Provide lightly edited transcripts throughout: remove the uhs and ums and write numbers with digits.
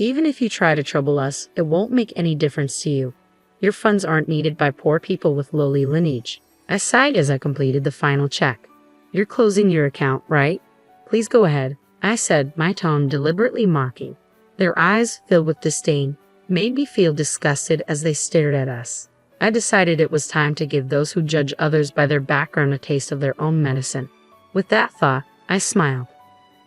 Even if you try to trouble us, it won't make any difference to you. Your funds aren't needed by poor people with lowly lineage. I sighed as I completed the final check. You're closing your account, right? Please go ahead, I said, my tone deliberately mocking. Their eyes, filled with disdain, made me feel disgusted as they stared at us. I decided it was time to give those who judge others by their background a taste of their own medicine. With that thought, I smiled.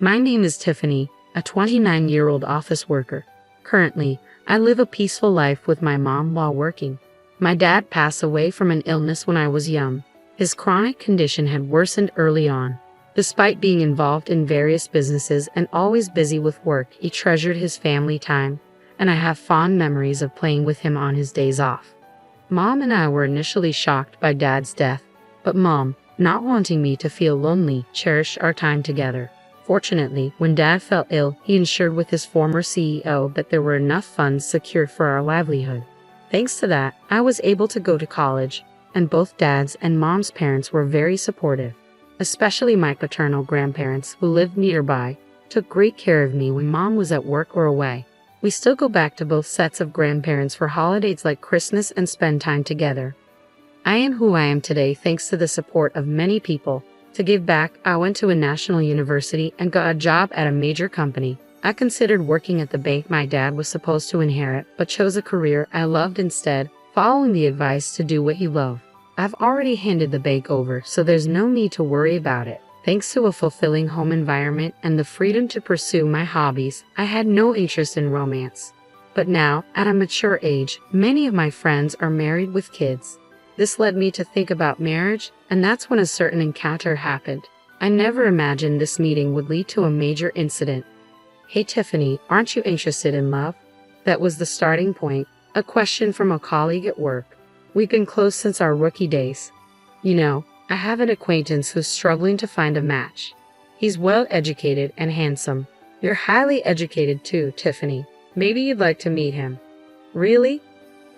My name is Tiffany, a 29-year-old office worker. Currently, I live a peaceful life with my mom while working. My dad passed away from an illness when I was young. His chronic condition had worsened early on. Despite being involved in various businesses and always busy with work, he treasured his family time, and I have fond memories of playing with him on his days off. Mom and I were initially shocked by Dad's death, but Mom, not wanting me to feel lonely, cherished our time together. Fortunately, when Dad fell ill, he ensured with his former CEO that there were enough funds secured for our livelihood. Thanks to that, I was able to go to college, and both Dad's and Mom's parents were very supportive. Especially my paternal grandparents, who lived nearby, took great care of me when Mom was at work or away. We still go back to both sets of grandparents for holidays like Christmas and spend time together. I am who I am today thanks to the support of many people. To give back, I went to a national university and got a job at a major company. I considered working at the bank my dad was supposed to inherit, but chose a career I loved instead, following the advice to do what you love. I've already handed the bank over, so there's no need to worry about it. Thanks to a fulfilling home environment and the freedom to pursue my hobbies, I had no interest in romance. But now, at a mature age, many of my friends are married with kids. This led me to think about marriage, and that's when a certain encounter happened. I never imagined this meeting would lead to a major incident. Hey Tiffany, aren't you interested in love? That was the starting point, a question from a colleague at work. We've been close since our rookie days. You know, I have an acquaintance who's struggling to find a match. He's well educated and handsome. You're highly educated too, Tiffany. Maybe you'd like to meet him. Really?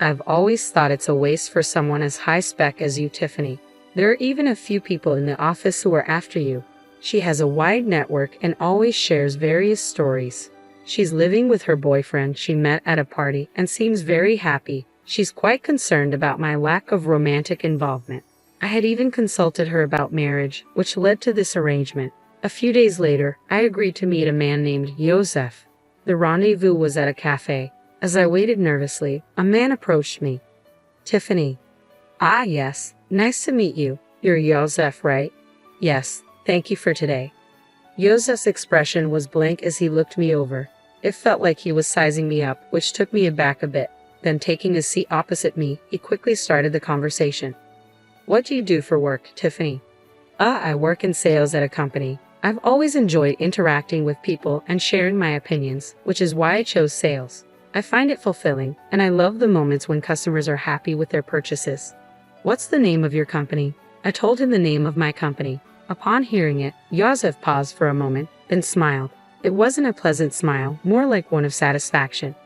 I've always thought it's a waste for someone as high spec as you, Tiffany. There are even a few people in the office who are after you. She has a wide network and always shares various stories. She's living with her boyfriend she met at a party and seems very happy. She's quite concerned about my lack of romantic involvement. I had even consulted her about marriage, which led to this arrangement. A few days later, I agreed to meet a man named Joseph. The rendezvous was at a cafe. As I waited nervously, a man approached me. Tiffany. Ah, yes. Nice to meet you. You're Joseph, right? Yes. Thank you for today. Joseph's expression was blank as he looked me over. It felt like he was sizing me up, which took me aback a bit. Then taking a seat opposite me, he quickly started the conversation. What do you do for work, Tiffany? I work in sales at a company. I've always enjoyed interacting with people and sharing my opinions, which is why I chose sales. I find it fulfilling, and I love the moments when customers are happy with their purchases. What's the name of your company? I told him the name of my company. Upon hearing it, Joseph paused for a moment, then smiled. It wasn't a pleasant smile, more like one of satisfaction.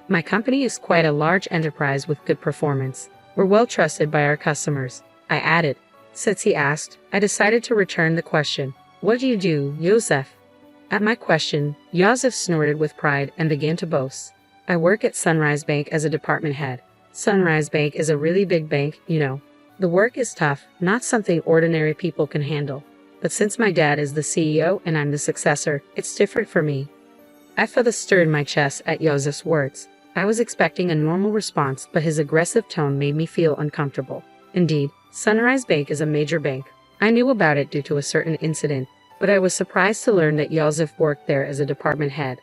My company is quite a large enterprise with good performance. We're well trusted by our customers, I added. Since he asked, I decided to return the question. What do you do, Joseph? At my question, Joseph snorted with pride and began to boast. I work at Sunrise Bank as a department head. Sunrise Bank is a really big bank, you know. The work is tough, not something ordinary people can handle. But since my dad is the CEO and I'm the successor, it's different for me. I felt a stir in my chest at Joseph's words. I was expecting a normal response, but his aggressive tone made me feel uncomfortable. Indeed, Sunrise Bank is a major bank. I knew about it due to a certain incident, but I was surprised to learn that Joseph worked there as a department head.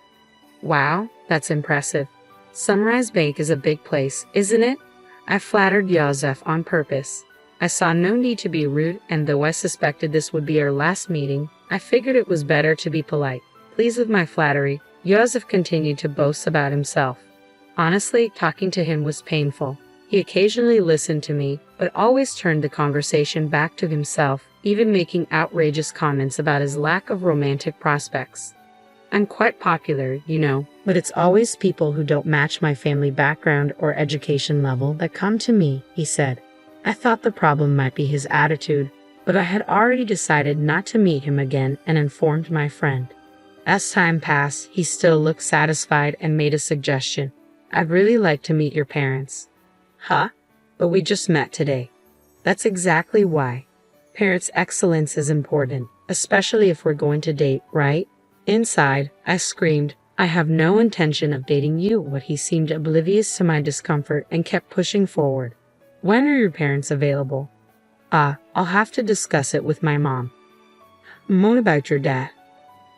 Wow, that's impressive. Sunrise Bank is a big place, isn't it? I flattered Joseph on purpose. I saw no need to be rude, and though I suspected this would be our last meeting, I figured it was better to be polite. Pleased with my flattery, Joseph continued to boast about himself. Honestly, talking to him was painful. He occasionally listened to me, but always turned the conversation back to himself, even making outrageous comments about his lack of romantic prospects. I'm quite popular, you know, but it's always people who don't match my family background or education level that come to me, he said. I thought the problem might be his attitude, but I had already decided not to meet him again and informed my friend. As time passed, he still looked satisfied and made a suggestion. I'd really like to meet your parents. Huh? But we just met today. That's exactly why. Parents' excellence is important, especially if we're going to date, right? Inside, I screamed, I have no intention of dating you, but he seemed oblivious to my discomfort and kept pushing forward. When are your parents available? I'll have to discuss it with my mom. What about your dad?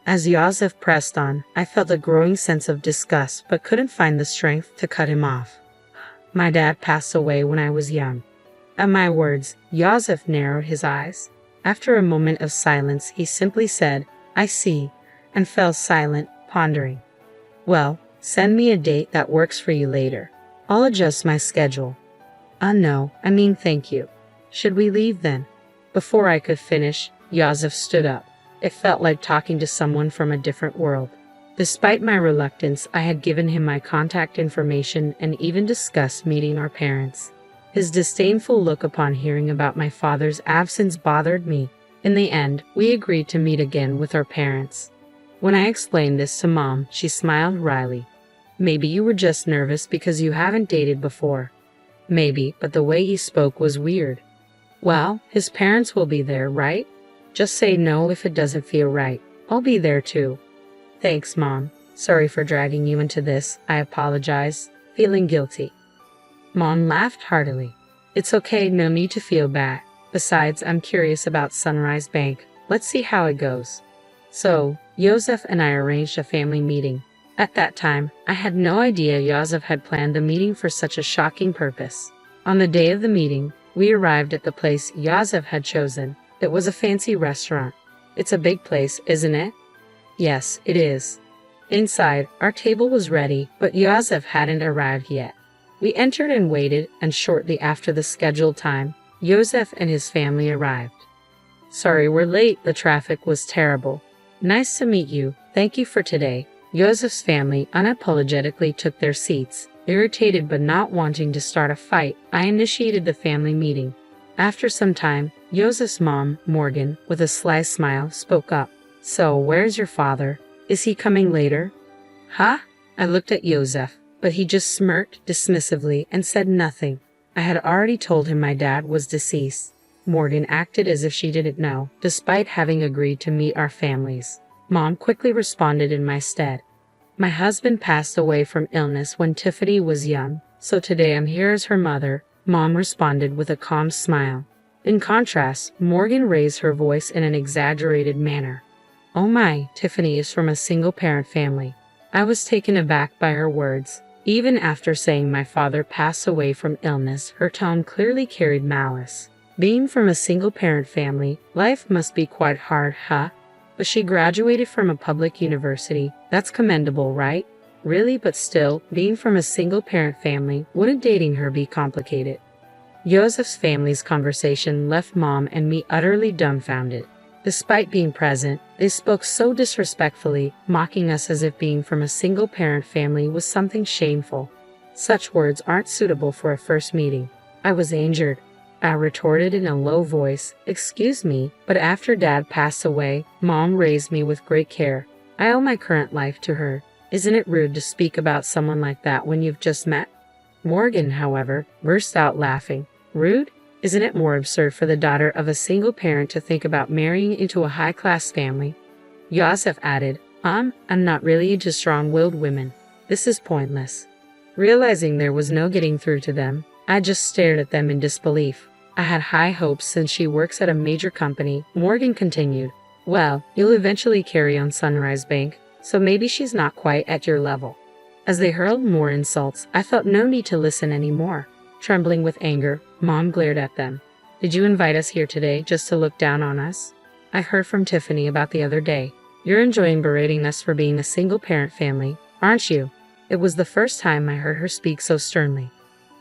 As Yosef pressed on, I felt a growing sense of disgust but couldn't find the strength to cut him off. My dad passed away when I was young. At my words, Yosef narrowed his eyes. After a moment of silence, he simply said, I see, and fell silent, pondering. Well, send me a date that works for you later. I'll adjust my schedule. No, thank you. Should we leave then? Before I could finish, Yosef stood up. It felt like talking to someone from a different world. Despite my reluctance, I had given him my contact information and even discussed meeting our parents. His disdainful look upon hearing about my father's absence bothered me. In the end, we agreed to meet again with our parents. When I explained this to Mom, she smiled wryly. Maybe you were just nervous because you haven't dated before. Maybe, but the way he spoke was weird. Well, his parents will be there, right? Just say no if it doesn't feel right. I'll be there too. Thanks, Mom. Sorry for dragging you into this, I apologized, feeling guilty. Mom laughed heartily. It's okay, no need to feel bad. Besides, I'm curious about Sunrise Bank. Let's see how it goes. So, Yosef and I arranged a family meeting. At that time, I had no idea Yosef had planned the meeting for such a shocking purpose. On the day of the meeting, we arrived at the place Yosef had chosen. It was a fancy restaurant. It's a big place, isn't it? Yes, it is. Inside, our table was ready, but Yosef hadn't arrived yet. We entered and waited, and shortly after the scheduled time, Yosef and his family arrived. Sorry we're late, the traffic was terrible. Nice to meet you, thank you for today. Yosef's family unapologetically took their seats. Irritated but not wanting to start a fight, I initiated the family meeting. After some time, Yosef's mom, Morgan, with a sly smile, spoke up. So, where's your father? Is he coming later? Huh? I looked at Yosef, but he just smirked dismissively and said nothing. I had already told him my dad was deceased. Morgan acted as if she didn't know, despite having agreed to meet our families. Mom quickly responded in my stead. My husband passed away from illness when Tiffany was young, so today I'm here as her mother, Mom responded with a calm smile. In contrast, Morgan raised her voice in an exaggerated manner. Oh my, Tiffany is from a single-parent family. I was taken aback by her words. Even after saying my father passed away from illness, her tone clearly carried malice. Being from a single-parent family, life must be quite hard, huh? But she graduated from a public university. That's commendable, right? Really, but still, being from a single-parent family, wouldn't dating her be complicated? Yosef's family's conversation left Mom and me utterly dumbfounded. Despite being present, they spoke so disrespectfully, mocking us as if being from a single-parent family was something shameful. Such words aren't suitable for a first meeting. I was injured. I retorted in a low voice, excuse me, but after Dad passed away, Mom raised me with great care. I owe my current life to her. Isn't it rude to speak about someone like that when you've just met? Morgan, however, burst out laughing. Rude? Isn't it more absurd for the daughter of a single parent to think about marrying into a high-class family? Yosef added, I'm not really into strong-willed women. This is pointless. Realizing there was no getting through to them, I just stared at them in disbelief. I had high hopes since she works at a major company, Morgan continued. Well, you'll eventually carry on Sunrise Bank, so maybe she's not quite at your level. As they hurled more insults, I felt no need to listen anymore. Trembling with anger, Mom glared at them. Did you invite us here today just to look down on us? I heard from Tiffany about the other day. You're enjoying berating us for being a single-parent family, aren't you? It was the first time I heard her speak so sternly.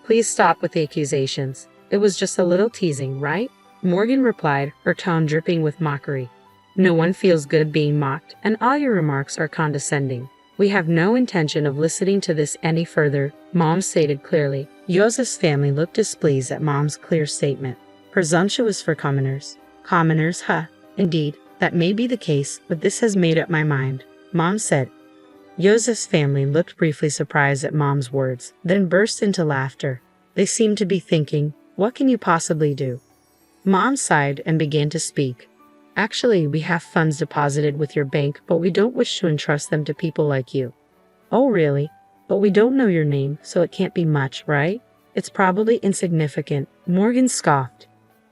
Please stop with the accusations. It was just a little teasing, right? Morgan replied, her tone dripping with mockery. No one feels good being mocked, and all your remarks are condescending. We have no intention of listening to this any further, Mom stated clearly. Yosef's family looked displeased at Mom's clear statement. Presumptuous for commoners. Commoners, huh? Indeed, that may be the case, but this has made up my mind. Mom said. Joseph's family looked briefly surprised at Mom's words, then burst into laughter. They seemed to be thinking, what can you possibly do? Mom sighed and began to speak. Actually, we have funds deposited with your bank, but we don't wish to entrust them to people like you. Oh, really? But we don't know your name, so it can't be much, right? It's probably insignificant, Morgan scoffed.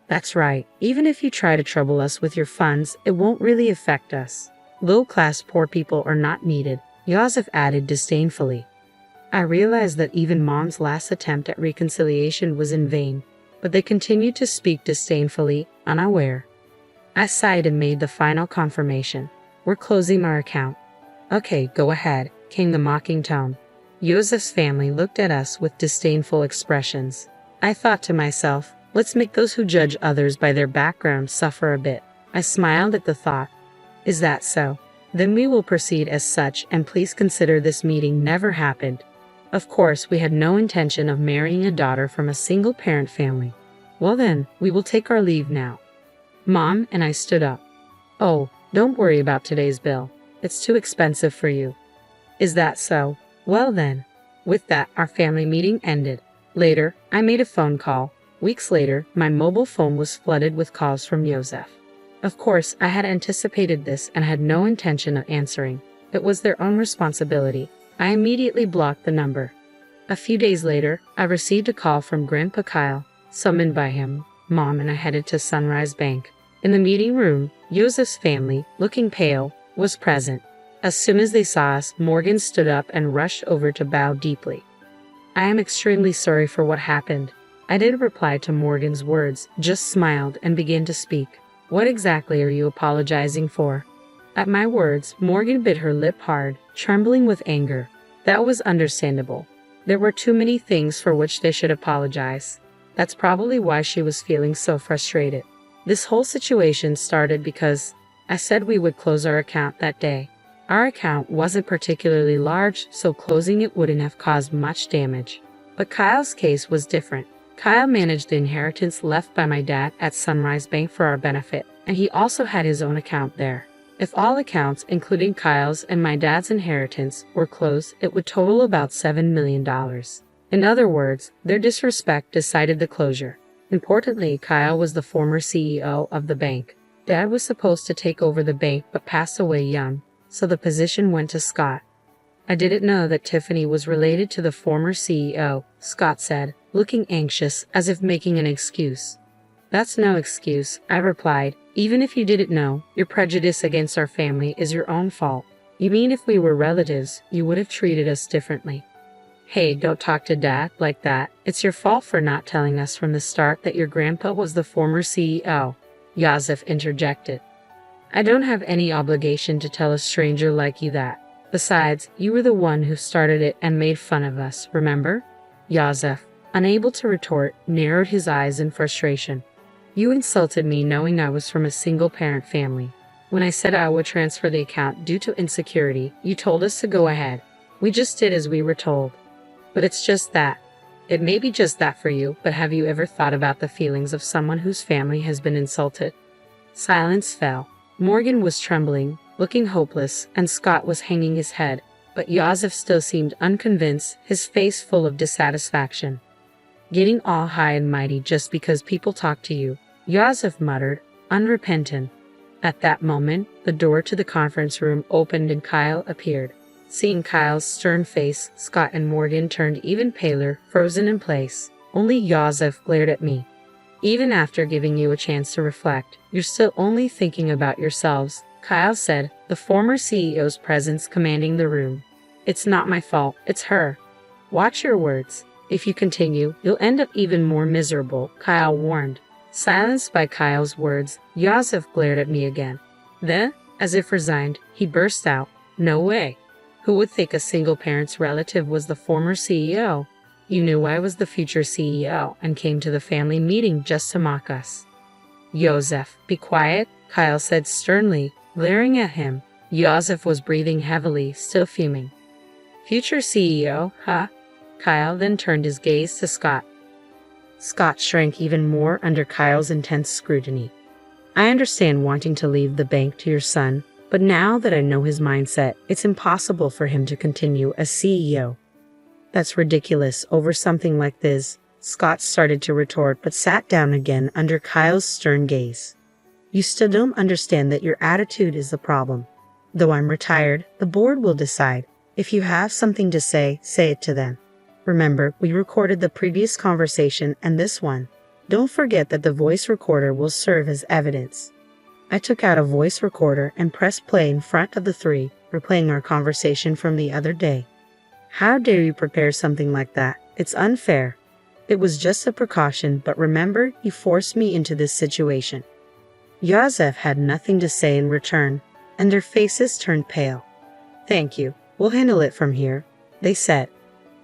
That's right. Even if you try to trouble us with your funds, it won't really affect us. Low-class poor people are not needed, Joseph added disdainfully. I realized that even Mom's last attempt at reconciliation was in vain, but they continued to speak disdainfully, unaware. I sighed and made the final confirmation. We're closing our account. Okay, go ahead, came the mocking tone. Joseph's family looked at us with disdainful expressions. I thought to myself, let's make those who judge others by their background suffer a bit. I smiled at the thought. Is that so? Then we will proceed as such, and please consider this meeting never happened. Of course, we had no intention of marrying a daughter from a single-parent family. Well then, we will take our leave now. Mom and I stood up. Oh, don't worry about today's bill. It's too expensive for you. Is that so? Well then. With that, our family meeting ended. Later, I made a phone call. Weeks later, my mobile phone was flooded with calls from Joseph. Of course, I had anticipated this and had no intention of answering. It was their own responsibility. I immediately blocked the number. A few days later, I received a call from Grandpa Kyle, summoned by him. Mom and I headed to Sunrise Bank. In the meeting room, Joseph's family, looking pale, was present. As soon as they saw us, Morgan stood up and rushed over to bow deeply. I am extremely sorry for what happened. I didn't reply to Morgan's words, just smiled and began to speak. What exactly are you apologizing for? At my words, Morgan bit her lip hard, trembling with anger. That was understandable. There were too many things for which they should apologize. That's probably why she was feeling so frustrated. This whole situation started because I said we would close our account that day. Our account wasn't particularly large, so closing it wouldn't have caused much damage. But Kyle's case was different. Kyle managed the inheritance left by my dad at Sunrise Bank for our benefit, and he also had his own account there. If all accounts, including Kyle's and my dad's inheritance, were closed, it would total about $7 million. In other words, their disrespect decided the closure. Importantly, Kyle was the former CEO of the bank. Dad was supposed to take over the bank but passed away young, so the position went to Scott. I didn't know that Tiffany was related to the former CEO, Scott said, looking anxious, as if making an excuse. That's no excuse, I replied. Even if you didn't know, your prejudice against our family is your own fault. You mean if we were relatives, you would have treated us differently? Hey, don't talk to Dad like that. It's your fault for not telling us from the start that your grandpa was the former CEO, Joseph interjected. I don't have any obligation to tell a stranger like you that. Besides, you were the one who started it and made fun of us, remember? Joseph, unable to retort, narrowed his eyes in frustration. You insulted me knowing I was from a single-parent family. When I said I would transfer the account due to insecurity, you told us to go ahead. We just did as we were told. But it's just that. It may be just that for you, but have you ever thought about the feelings of someone whose family has been insulted? Silence fell. Morgan was trembling, looking hopeless, and Scott was hanging his head, but Joseph still seemed unconvinced, his face full of dissatisfaction. Getting all high and mighty just because people talk to you, Joseph muttered, unrepentant. At that moment, the door to the conference room opened and Kyle appeared. Seeing Kyle's stern face, Scott and Morgan turned even paler, frozen in place. Only Joseph glared at me. Even after giving you a chance to reflect, you're still only thinking about yourselves, Kyle said, the former CEO's presence commanding the room. It's not my fault, it's her. Watch your words. If you continue, you'll end up even more miserable, Kyle warned. Silenced by Kyle's words, Joseph glared at me again. Then, as if resigned, he burst out, No way. Who would think a single-parent's relative was the former CEO? You knew I was the future CEO and came to the family meeting just to mock us. Joseph, be quiet, Kyle said sternly, glaring at him. Joseph was breathing heavily, still fuming. Future CEO, huh? Kyle then turned his gaze to Scott. Scott shrank even more under Kyle's intense scrutiny. I understand wanting to leave the bank to your son, But now that I know his mindset, it's impossible for him to continue as CEO. That's ridiculous. Over something like this, Scott started to retort but sat down again under Kyle's stern gaze. You still don't understand that your attitude is the problem. Though I'm retired, the board will decide. If you have something to say it to them. Remember, we recorded the previous conversation and this one. Don't forget that the voice recorder will serve as evidence. I took out a voice recorder and pressed play in front of the three, replaying our conversation from the other day. How dare you prepare something like that? It's unfair. It was just a precaution, but remember, you forced me into this situation. Yosef had nothing to say in return, and their faces turned pale. Thank you, we'll handle it from here, they said.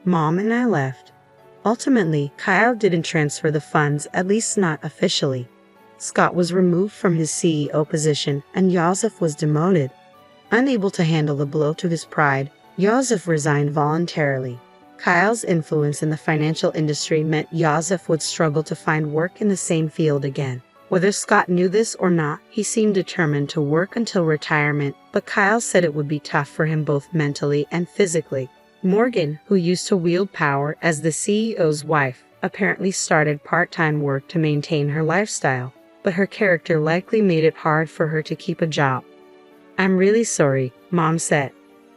Mom and I left. Ultimately, Kyle didn't transfer the funds, at least not officially. Scott was removed from his CEO position and Yosef was demoted. Unable to handle the blow to his pride, Yosef resigned voluntarily. Kyle's influence in the financial industry meant Yosef would struggle to find work in the same field again. Whether Scott knew this or not, he seemed determined to work until retirement, but Kyle said it would be tough for him both mentally and physically. Morgan, who used to wield power as the CEO's wife, apparently started part-time work to maintain her lifestyle, but her character likely made it hard for her to keep a job. I'm really sorry, Mom said.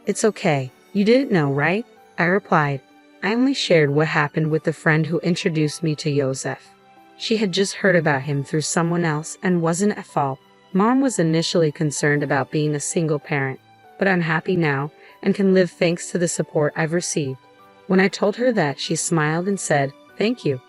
It's okay. You didn't know, right? I replied. I only shared what happened with the friend who introduced me to Yosef. She had just heard about him through someone else and wasn't at fault. Mom was initially concerned about being a single parent, but I'm happy now and can live thanks to the support I've received. When I told her that, she smiled and said, thank you.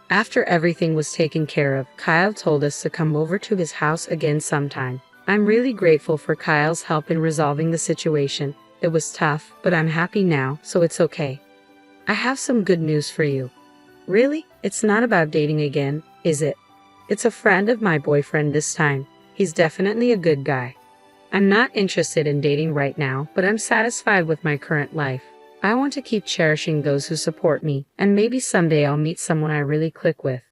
After everything was taken care of, Kyle told us to come over to his house again sometime. I'm really grateful for Kyle's help in resolving the situation. It was tough, but I'm happy now, so it's okay. I have some good news for you. Really? It's not about dating again, is it? It's a friend of my boyfriend this time. He's definitely a good guy. I'm not interested in dating right now, but I'm satisfied with my current life. I want to keep cherishing those who support me, and maybe someday I'll meet someone I really click with.